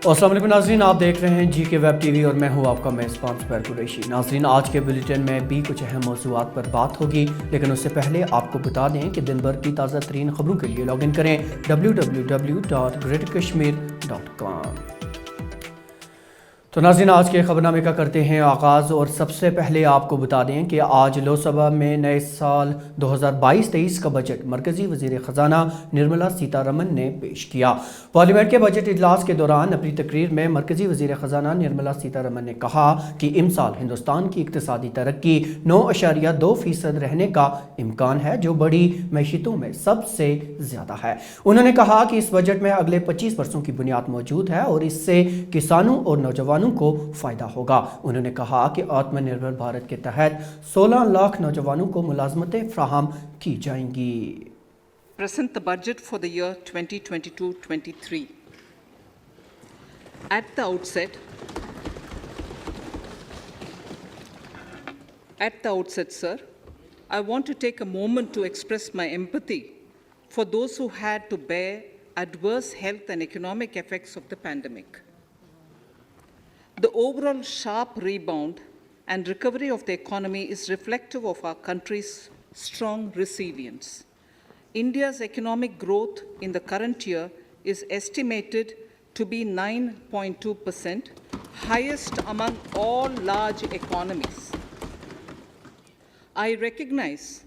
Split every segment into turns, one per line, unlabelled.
अस्सलाम वालेकुम नाज़रीन, आप देख रहे हैं GK वेब TV और मैं हूं आपका मेज़बान ज़ुबैर कुरैशी। नाज़रीन, आज के बुलेटिन में भी कुछ अहम मौज़ूआत पर बात होगी, लेकिन उससे पहले आपको बता दें कि दिन भर की ताज़ा तरीन खबरों के लिए लॉगिन करें www.greaterkashmir.com। तो नाज़रीन, आज के ख़बरनामे का करते हैं आगाज़ और सबसे पहले आपको बता दें कि आज लोकसभा में नए साल 2022-23 का बजट मरकज़ी वज़ीर ख़जाना निर्मला सीतारमन ने पेश किया। पार्लियामेंट के बजट इजलास के दौरान अपनी तकरीर में मरकज़ी वज़ीर ख़जाना निर्मला सीतारमन ने कहा कि इमसाल हिंदुस्तान की इक़्तिसादी तरक्की 9.2% रहने का इम्कान है, जो बड़ी मैशियतों में सबसे ज़्यादा है। उन्होंने कहा कि इस बजट में अगले 25 वर्षों की बुनियाद मौजूद है और इससे किसानों और नौजवानों को फायदा होगा। उन्होंने कहा कि आत्मनिर्भर भारत के तहत 16 लाख नौजवानों को मुलाजमतें फ्राहम की जाएंगी।
Present the budget for the year 2022-23. At the outset, sir, I want to take a moment to express my empathy for those who had to bear adverse health and economic effects of the pandemic. The overall sharp rebound and recovery of the economy is reflective of our country's strong resilience. India's economic growth in the current year is estimated to be 9.2%, highest among all large economies. I recognize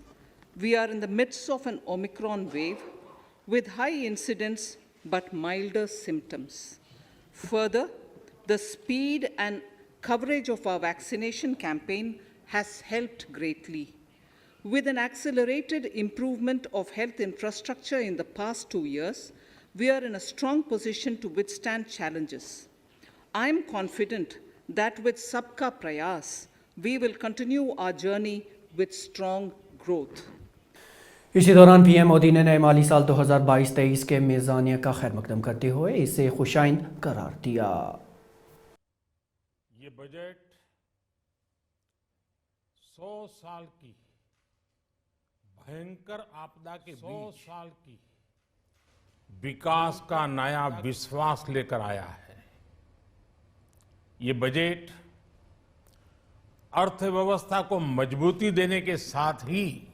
we are in the midst of an Omicron wave with high incidence but milder symptoms. Further, the speed and coverage of our vaccination campaign has helped greatly. With an accelerated improvement of health infrastructure in the past 2 years, we are in a strong position to withstand challenges. I am confident that with Sabka Prayas, we will continue our journey with strong growth.
इसी दौरान PM Modi ने नए माली साल 2022-23 के मीज़ानिया का खैर मकदम करते हुए इसे खुशाइन करार दिया।
ये बजट 100 साल की भयंकर आपदा के 100 साल की विकास का नया विश्वास लेकर आया है। ये बजट अर्थव्यवस्था को मजबूती देने के साथ ही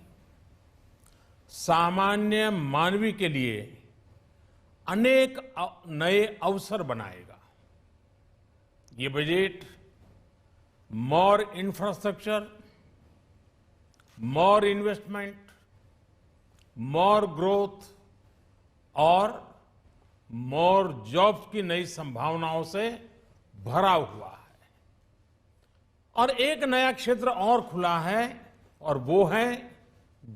सामान्य मानवी के लिए अनेक नए अवसर बनाएगा। ये budget more infrastructure, more investment, more growth और more jobs की नई संभावनाओं से भरा हुआ है। और एक नया क्षेत्र और खुला है और वो है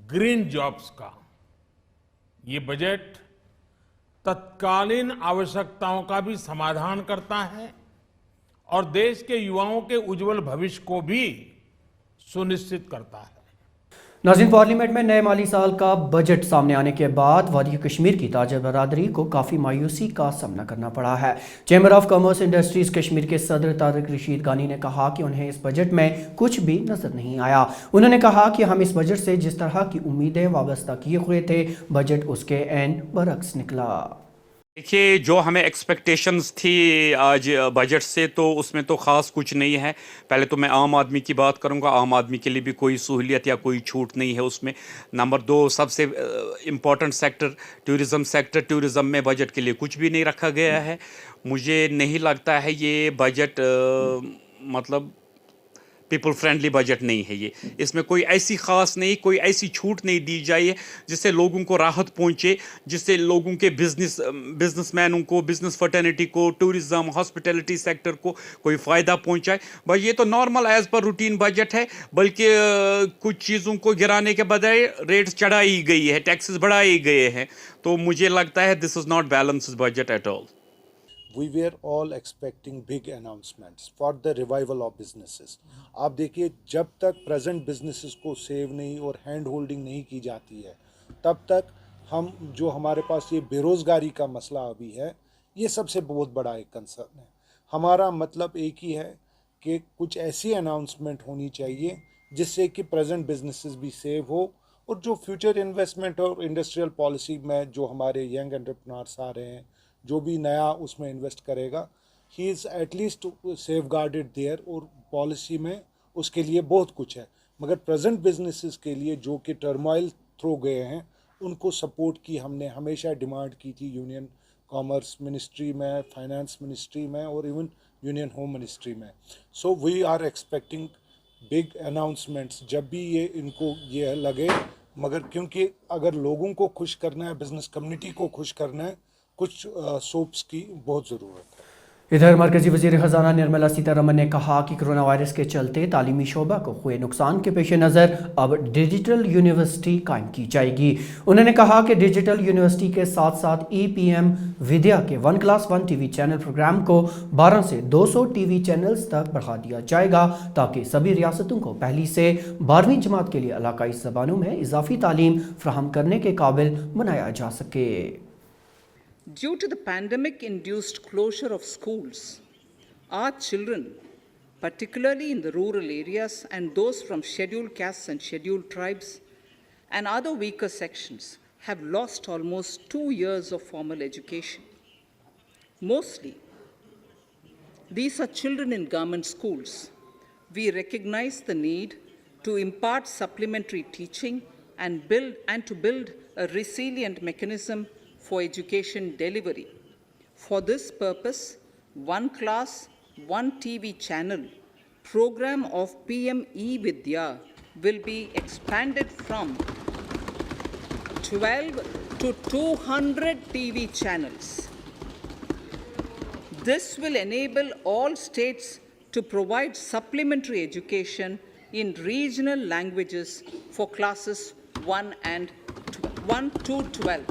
ग्रीन जॉब्स का। ये बजट तत्कालीन आवश्यकताओं का भी समाधान करता है और देश के युवाओं के उज्जवल भविष्य को भी सुनिश्चित करता है।
नाज़रीन, पार्लियामेंट में नए माली साल का बजट सामने आने के बाद वादी कश्मीर की ताजर बरादरी को काफ़ी मायूसी का सामना करना पड़ा है। Chamber of commerce industries Kashmir के सदर तारिक रशीद गानी ने कहा कि उन्हें इस बजट में कुछ भी नजर नहीं आया। उन्होंने कहा कि हम इस बजट से जिस तरह की उम्मीदें वाबस्ता किए हुए थे, बजट उसके एन बरक्स निकला।
देखिए, जो हमें एक्सपेक्टेशंस थी आज बजट से, तो उसमें तो ख़ास कुछ नहीं है। पहले तो मैं आम आदमी की बात करूंगा। आम आदमी के लिए भी कोई सहूलियत या कोई छूट नहीं है उसमें। नंबर 2, सबसे इम्पॉर्टेंट सेक्टर टूरिज़म में बजट के लिए कुछ भी नहीं रखा गया है। मुझे नहीं लगता है ये बजट मतलब पीपल फ्रेंडली बजट नहीं है। ये इसमें कोई ऐसी ख़ास नहीं, कोई ऐसी छूट नहीं दी जाए जिससे लोगों को राहत पहुंचे, जिससे लोगों के बिजनेसमैनों को, बिजनेस फर्टर्निटी को, टूरिज़्म, हॉस्पिटैलिटी सेक्टर को कोई फ़ायदा पहुंचाए। बस ये तो normal as per routine budget है, बल्कि कुछ चीज़ों को गिराने के बजाय रेट्स चढ़ाई गई है, टैक्सेस बढ़ाए गए हैं। तो मुझे लगता है this is not balanced budget at all.
We were all expecting big announcements for the revival of businesses. आप देखिए, जब तक प्रेजेंट बिजनेसेस को सेव नहीं और हैंड होल्डिंग नहीं की जाती है, तब तक हम जो हमारे पास ये बेरोज़गारी का मसला अभी है, ये सबसे बहुत बड़ा एक कंसर्न है। हमारा मतलब एक ही है कि कुछ ऐसी अनाउंसमेंट होनी चाहिए जिससे कि प्रेजेंट बिजनेसेस भी सेव हो और जो फ्यूचर इन्वेस्टमेंट और इंडस्ट्रियल पॉलिसी में जो हमारे यंग एंटरप्रेन्योर्स आ रहे हैं, जो भी नया उसमें इन्वेस्ट करेगा, he is at least safeguarded there, और पॉलिसी में उसके लिए बहुत कुछ है। मगर प्रेजेंट बिजनेसेस के लिए जो कि टर्मोइल थ्रू गए हैं, उनको सपोर्ट की हमने हमेशा डिमांड की थी यूनियन कॉमर्स मिनिस्ट्री में, फाइनेंस मिनिस्ट्री में और इवन यूनियन होम मिनिस्ट्री में। So we are expecting big announcements जब भी ये इनको ये लगे। मगर क्योंकि अगर लोगों को खुश करना है, बिजनेस कम्युनिटी को खुश करना है, कुछ सोप्स की बहुत ज़रूरत है।
इधर मरकजी वज़ीर ख़जाना निर्मला सीतारमन ने कहा कि कोरोना वायरस के चलते तालीमी शोबा को हुए नुकसान के पेश नज़र अब डिजिटल यूनिवर्सिटी कायम की जाएगी। उन्होंने कहा कि डिजिटल यूनिवर्सिटी के साथ साथ EPM विद्या के 1 क्लास 1 TV चैनल प्रोग्राम को 12 से 200 TV चैनल्स तक बढ़ा दिया जाएगा, ताकि सभी रियासतों को पहली से 12वीं जमात के लिए इलाकाई ज़बानों में इजाफी तालीम फराहम करने के काबिल बनाया जा सके।
Due to the pandemic-induced closure of schools, our children, particularly in the rural areas and those from scheduled castes and scheduled tribes and other weaker sections, have lost almost 2 years of formal education. Mostly, these are children in government schools. We recognize the need to impart supplementary teaching and to build a resilient mechanism for education delivery. For this purpose, 1 class, 1 TV channel program of PM E-Vidya will be expanded from 12 to 200 TV channels. This will enable all states to provide supplementary education in regional languages for classes 1 to 12.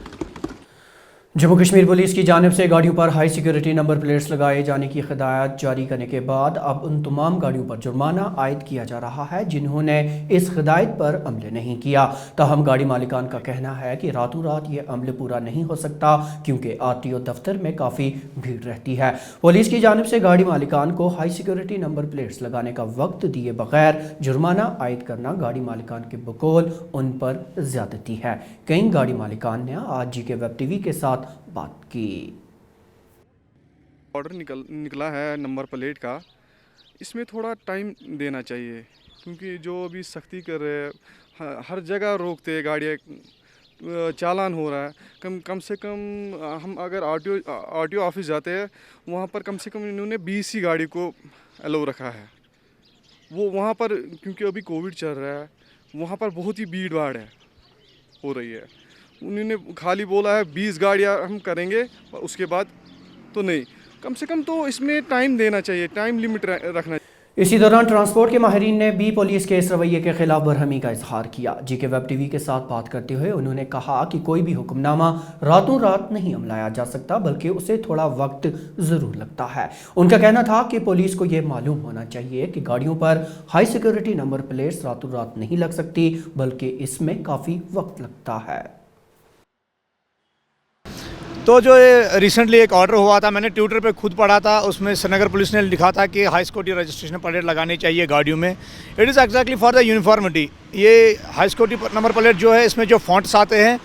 Jammu Kashmir police की जानिब से गाड़ियों पर high security number plates लगाए जाने की हिदायत जारी करने के बाद अब उन तमाम गाड़ियों पर जुर्माना आयद किया जा रहा है जिन्होंने इस हिदायत पर अमल नहीं किया। ताहम गाड़ी मालिकान का कहना है कि रातों रात ये अमल पूरा नहीं हो सकता, क्योंकि RTO दफ्तर में काफ़ी भीड़ रहती है। पुलिस की जानिब से गाड़ी मालिकान को हाई सिक्योरिटी नंबर प्लेट्स लगाने का वक्त दिए बगैर जुर्माना आयद करना गाड़ी मालिकान के बकौल उन पर ज़्यादती है। कई गाड़ी मालिकान ने आज GK वेब TV के साथ बात की।
ऑर्डर निकला है नंबर प्लेट का, इसमें थोड़ा टाइम देना चाहिए, क्योंकि जो अभी सख्ती कर रहे हैं, हर जगह रोकते हैं गाड़ियाँ, चालान हो रहा है। कम से कम हम अगर RTO ऑफिस जाते हैं, वहाँ पर कम से कम इन्होंने 20 ही गाड़ी को अलाउ रखा है। वो वहाँ पर क्योंकि अभी कोविड चल रहा है, वहाँ पर बहुत ही भीड़ भाड़ हो रही है। उन्होंने खाली बोला है 20 गाड़ियाँ हम करेंगे, और उसके बाद तो नहीं। कम से कम तो इसमें टाइम देना चाहिए, टाइम लिमिट रखना चाहिए।
इसी दौरान ट्रांसपोर्ट के माहिरीन ने भी पुलिस के इस रवैये के खिलाफ बरहमी का इजहार किया। GK वेब TV के साथ बात करते हुए उन्होंने कहा कि कोई भी हुक्मनामा रातों रात नहीं अमलाया जा सकता, बल्कि उसे थोड़ा वक्त ज़रूर लगता है। उनका कहना था कि पुलिस को यह मालूम होना चाहिए कि गाड़ियों पर हाई सिक्योरिटी नंबर प्लेट्स रातों रात नहीं लग सकती, बल्कि इसमें काफ़ी वक्त लगता है।
तो जो ये रिसेंटली एक ऑर्डर हुआ था, मैंने ट्विटर पे खुद पढ़ा था, उसमें श्रीनगर पुलिस ने लिखा था कि हाई सिक्योरिटी रजिस्ट्रेशन प्लेट लगानी चाहिए गाड़ियों में। It is exactly for the uniformity. ये हाई सिक्योरिटी नंबर प्लेट जो है, इसमें जो फॉन्ट्स आते हैं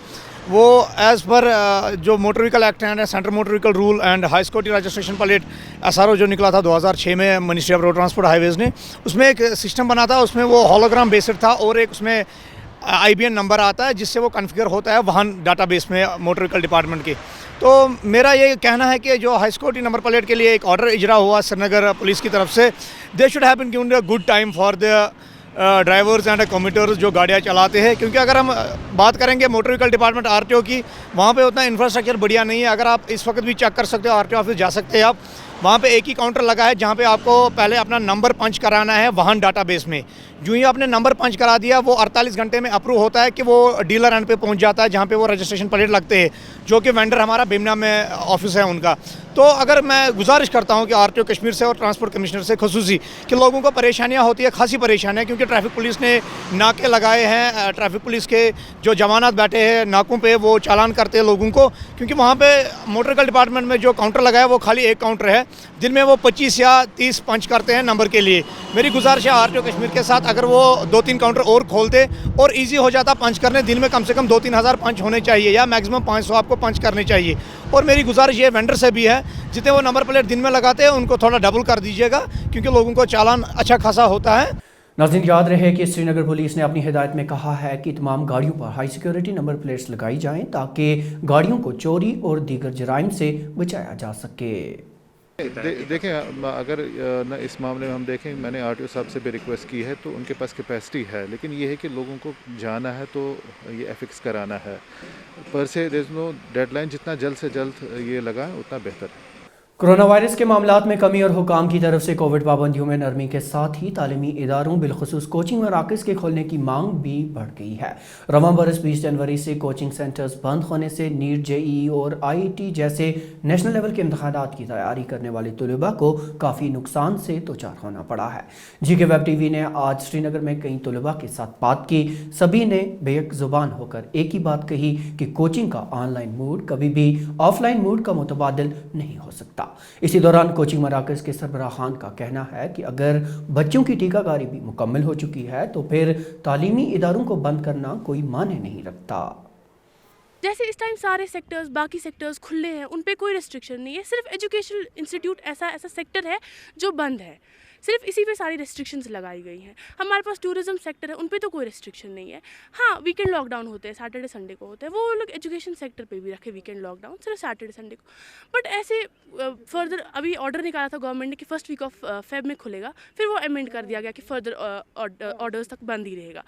वो एज़ पर जो मोटर व्हीकल एक्ट है, central motor vehicle rule and high security registration plate SRO जो निकला था 2006 में ministry of road transport highways ने, उसमें एक सिस्टम बना था, उसमें वो हॉलोग्राम बेस्ड था और एक उसमें IBN नंबर आता है जिससे वो कॉन्फ़िगर होता है वाहन डाटाबेस में मोटर व्हीकल डिपार्टमेंट के। तो मेरा ये कहना है कि जो हाई सिक्योरिटी नंबर प्लेट के लिए एक ऑर्डर इजरा हुआ श्रीनगर पुलिस की तरफ से, they should have been given a good time for the drivers and commuters जो गाड़ियाँ चलाते हैं, क्योंकि अगर हम बात करेंगे मोटर व्हीकल डिपार्टमेंट RTO की, वहाँ पे उतना इंफ्रास्ट्रक्चर बढ़िया नहीं है। अगर आप इस वक्त भी चेक कर सकते हो, RTO ऑफिस जा सकते हैं आप, वहाँ पे एक ही काउंटर लगा है जहाँ पे आपको पहले अपना नंबर पंच कराना है वाहन डाटाबेस में। जो ही आपने नंबर पंच करा दिया, वो 48 घंटे में अप्रूव होता है कि वो डीलर एंड पे पहुँच जाता है जहाँ पे वो रजिस्ट्रेशन प्लेट लगते हैं, जो कि वेंडर हमारा बेमना में ऑफिस है उनका। तो अगर मैं गुजारिश करता हूँ कि RTO कश्मीर से और ट्रांसपोर्ट कमिश्नर से खुसूसी कि लोगों को परेशानियाँ होती है, खासी परेशानियाँ, क्योंकि ट्रैफिक पुलिस ने नाके लगाए हैं, ट्रैफिक पुलिस के जो जवानात बैठे हैं नाकों पे, वो चालान करते हैं लोगों को, क्योंकि वहाँ पे मोटर व्हीकल डिपार्टमेंट में जो काउंटर लगाया है वो खाली एक काउंटर है, दिन में वो 25 या 30 पंच करते हैं नंबर के लिए। मेरी गुजारिश है RTO कश्मीर के साथ, अगर वो 2-3 काउंटर और खोलते और इजी हो जाता पंच करने, दिन में कम से कम 2-3 हज़ार पंच होने चाहिए या मैक्सिमम 500 आपको पंच करने चाहिए। और मेरी गुजारिश ये वेंडर से भी है, जितने वो नंबर प्लेट दिन में लगाते हैं उनको थोड़ा डबल कर दीजिएगा, क्योंकि लोगों को चालान अच्छा खासा होता है।
नाज़रीन, याद रहे कि श्रीनगर पुलिस ने अपनी हिदायत में कहा है कि तमाम गाड़ियों पर हाई सिक्योरिटी नंबर प्लेट्स लगाई जाएं ताकि गाड़ियों को चोरी और दीगर जराइम से बचाया जा सके।
देखें, अगर न इस मामले में हम देखें, मैंने आरटीओ साहब से भी रिक्वेस्ट की है तो उनके पास कैपेसिटी है, लेकिन ये है कि लोगों को जाना है तो ये एफिक्स कराना है। पर से देयर इज़ नो डेडलाइन, जितना जल्द से जल्द ये लगाएं उतना बेहतर है।
कोरोना वायरस के मामलात में कमी और हुकाम की तरफ से कोविड पाबंदियों में नरमी के साथ ही तालीमी इदारों बिलखुसूस कोचिंग मराकज़ के खोलने की मांग भी बढ़ गई है। रवां बरस 20 जनवरी से कोचिंग सेंटर्स बंद होने से नीट, जेईई और आईआईटी जैसे नेशनल लेवल के इम्तहानात की तैयारी करने वाले तलबा को काफ़ी नुकसान से दोचार होना पड़ा है। जीके वेब टीवी ने आज श्रीनगर में कई तलबा के साथ बात की। सभी ने बेयक ज़ुबान होकर एक ही बात कही कि कोचिंग का ऑनलाइन मूड कभी भी ऑफलाइन मूड का मुतबादिल नहीं हो सकता। इसी दौरान कोचिंग मराकज़ के सरबराह खान का कहना है कि अगर बच्चों की टीकाकारी भी मुकम्मल हो चुकी है तो फिर तालीमी इदारों को बंद करना कोई माने नहीं रखता।
जैसे इस टाइम सारे सेक्टर्स, बाकी सेक्टर्स खुले हैं, उन पे कोई रिस्ट्रिक्शन नहीं है। सिर्फ एजुकेशनल इंस्टीट्यूट ऐसा सेक्टर है जो बंद है, सिर्फ इसी पे सारी रिस्ट्रिक्शंस लगाई गई हैं। हमारे पास टूरिज्म सेक्टर है, उन पे तो कोई रिस्ट्रिक्शन नहीं है। हाँ, वीकेंड लॉकडाउन होते हैं, सैटरडे संडे को होते हैं, वो लोग एजुकेशन सेक्टर पे भी रखे वीकेंड लॉकडाउन, सिर्फ सैटरडे संडे को। बट ऐसे फर्दर अभी ऑर्डर निकाला था गवर्नमेंट ने कि फर्स्ट वीक ऑफ फेब में खुलेगा, फिर वो अमेंड कर दिया गया कि फर्दर ऑर्डर्स तक बंद ही रहेगा।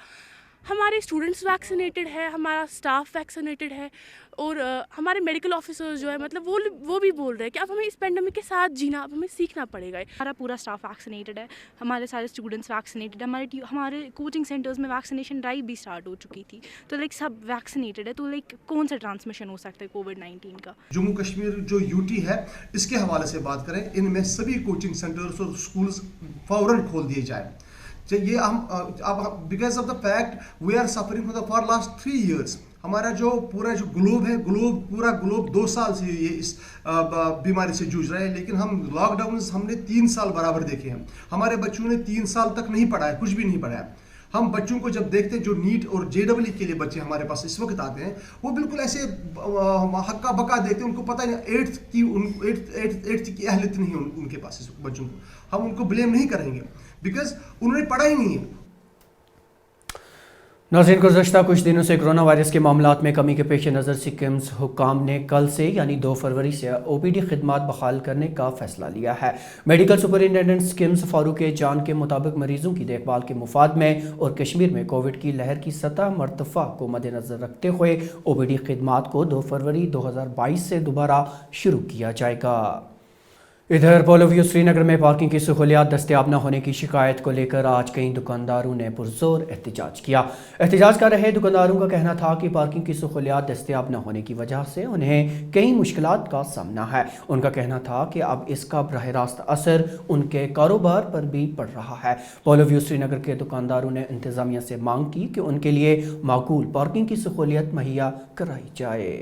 हमारे स्टूडेंट्स वैक्सीनेटेड है, हमारा स्टाफ वैक्सीनेटेड है और हमारे मेडिकल ऑफिसर्स जो है मतलब वो भी बोल रहे हैं कि अब हमें इस पेंडेमिक के साथ जीना, अब हमें सीखना पड़ेगा।
हमारा पूरा स्टाफ वैक्सीनेटेड है, हमारे सारे स्टूडेंट्स वैक्सीनेटेड है, हमारे कोचिंग सेंटर्स में वैक्सीनेशन ड्राइव भी स्टार्ट हो चुकी थी, तो लाइक सब वैक्सीनेटेड है। तो लाइक कौन सा ट्रांसमिशन हो सकता है कोविड-19 का।
जम्मू कश्मीर जो यूटी है इसके हवाले से बात करें, इनमें सभी कोचिंग सेंटर्स और स्कूल्स फौरन खोल दिए जाए। ये हम अब because of the fact we are suffering for last 3 years। हमारा जो पूरा जो ग्लोब है, पूरा ग्लोब 2 साल से ये इस बीमारी से जूझ रहा है, लेकिन हम लॉकडाउन हमने 3 साल बराबर देखे हैं। हमारे बच्चों ने 3 साल तक नहीं पढ़ा है, कुछ भी नहीं पढ़ा है। हम बच्चों को जब देखते हैं, जो नीट और जेईई के लिए बच्चे हमारे पास इस वक्त आते हैं, वो बिल्कुल ऐसे हक्का बक्का देखते हैं, उनको पता नहीं 8th की अहलियत नहीं है उनके पास इस बच्चों को। हम उनको ब्लेम नहीं करेंगे बिकॉज उन्होंने पढ़ा ही नहीं है।
नाज़रीन, गुज़श्ता कुछ दिनों से कोरोना वायरस के मामलात में कमी के पेश नज़र सिक्किम्स हुकाम ने कल से यानी 2 फरवरी से ओपीडी खिदमात बहाल करने का फैसला लिया है। मेडिकल सुपरिटेंडेंट सिक्किम्स फारूक जान के मुताबिक मरीजों की देखभाल के मुफाद में और कश्मीर में कोविड की लहर की सतह मरतफा को मद्देनज़र रखते हुए ओपीडी खिदमात को 2 फरवरी 2022 से दोबारा शुरू किया जाएगा। इधर पोलो व्यू श्रीनगर में पार्किंग की सहूलियात दस्तयाब न होने की शिकायत को लेकर आज कई दुकानदारों ने पुरजोर एहतजाज किया। एहतजाज कर रहे दुकानदारों का कहना था कि पार्किंग की सहूलियात दस्तयाब न होने की वजह से उन्हें कई मुश्किलात का सामना है। उनका कहना था कि अब इसका बराह रास्त असर उनके कारोबार पर भी पड़ रहा है। पोलो व्यू श्रीनगर के दुकानदारों ने इंतजामिया से मांग की कि उनके लिए माकूल पार्किंग की सहूलियत मुहैया कराई जाए।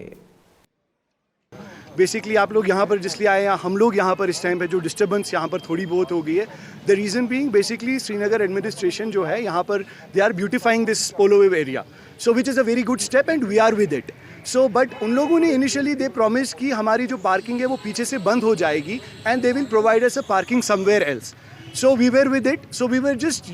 बेसिकली आप लोग यहाँ पर जिसलिए आए हैं, हम लोग यहाँ पर इस टाइम पे जो डिस्टर्बेंस यहाँ पर थोड़ी बहुत हो गई है, the reason being basically Srinagar administration जो है यहाँ पर they are beautifying this Polo View area, so which is a very good step and we are with it. So but उन लोगों ने इनिशियली दे प्रॉमिस कि हमारी जो पार्किंग है वो पीछे से बंद हो जाएगी and they will provide us a parking somewhere else. So we were with it, so we were just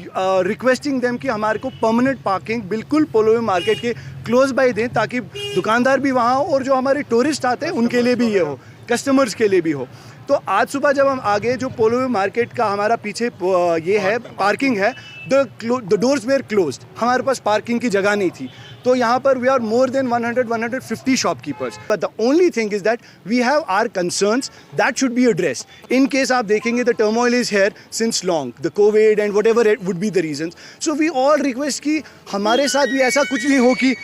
requesting them कि हमारे को परमानेंट पार्किंग बिल्कुल पोलो वेव मार्केट के क्लोज बाय दें, ताकि दुकानदार भी वहाँ हो और जो हमारे टूरिस्ट आते हैं उनके लिए भी ये हो, कस्टमर्स के लिए भी हो। तो आज सुबह जब हम आगे जो पोलो वेव मार्केट का हमारा पीछे ये है पार्किंग है, द डोर्स वेयर क्लोज्ड, हमारे पास पार्किंग की जगह नहीं थी। तो यहाँ पर we are more than 150 shopkeepers, but the only thing is that we have our concerns that should be addressed. In case आप देखेंगे the turmoil is here since long, the covid and whatever would be the reasons. So we all request कि हमारे साथ भी ऐसा कुछ नहीं हो कि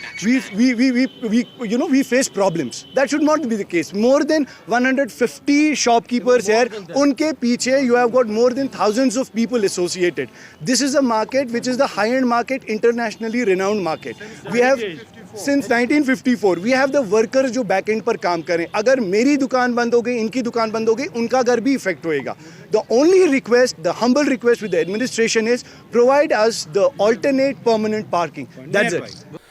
we face problems, that should not be the case. More than 150 shopkeepers hair, उनके पीछे you have got more than thousands of people associated. This is a market which is the high-end market, internationally renowned market. We have since 1954 we have the workers जो back end पर काम करें. अगर मेरी दुकान बंद हो गई, इनकी दुकान बंद हो गई, उनका घर भी इफेक्ट होएगा. The only request, the humble request with the administration is provide us the alternate permanent parking. That's it.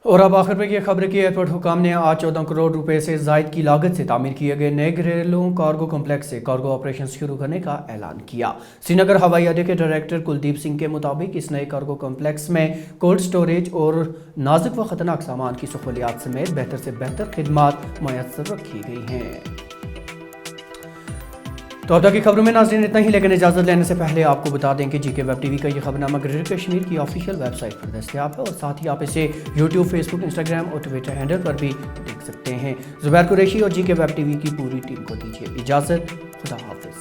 और अब आखिर में ये खबर कि एयरपोर्ट हुकाम ने आज 14 करोड़ रुपए से जायद की लागत से तामीर किए गए नए घरेलू कार्गो कम्प्लेक्स से कार्गो ऑपरेशन शुरू करने का ऐलान किया. श्रीनगर हवाई अड्डे के डायरेक्टर कुलदीप सिंह के मुताबिक इस नए कार्गो कम्प्लेक्स में कोल्ड स्टोरेज और नाजुक व खतरनाक सामान की सहूलियात समेत बेहतर से बेहतर खिदमात मुयस्सर रखी गई हैं. तो अब तक की खबरों में नाज़रीन इतना ही, लेकिन इजाज़त लेने से पहले आपको बता दें कि जीके वेब टीवी का ये खबरनामा ग्रेटर कश्मीर की ऑफिशियल वेबसाइट पर दस्तयाब है और साथ ही आप इसे यूट्यूब, फेसबुक, इंस्टाग्राम और ट्विटर हैंडल पर भी देख सकते हैं. ज़ुबैर कुरैशी और जीके वेब टीवी की पूरी टीम को दीजिए इजाज़त. खुदा हाफ़िज़.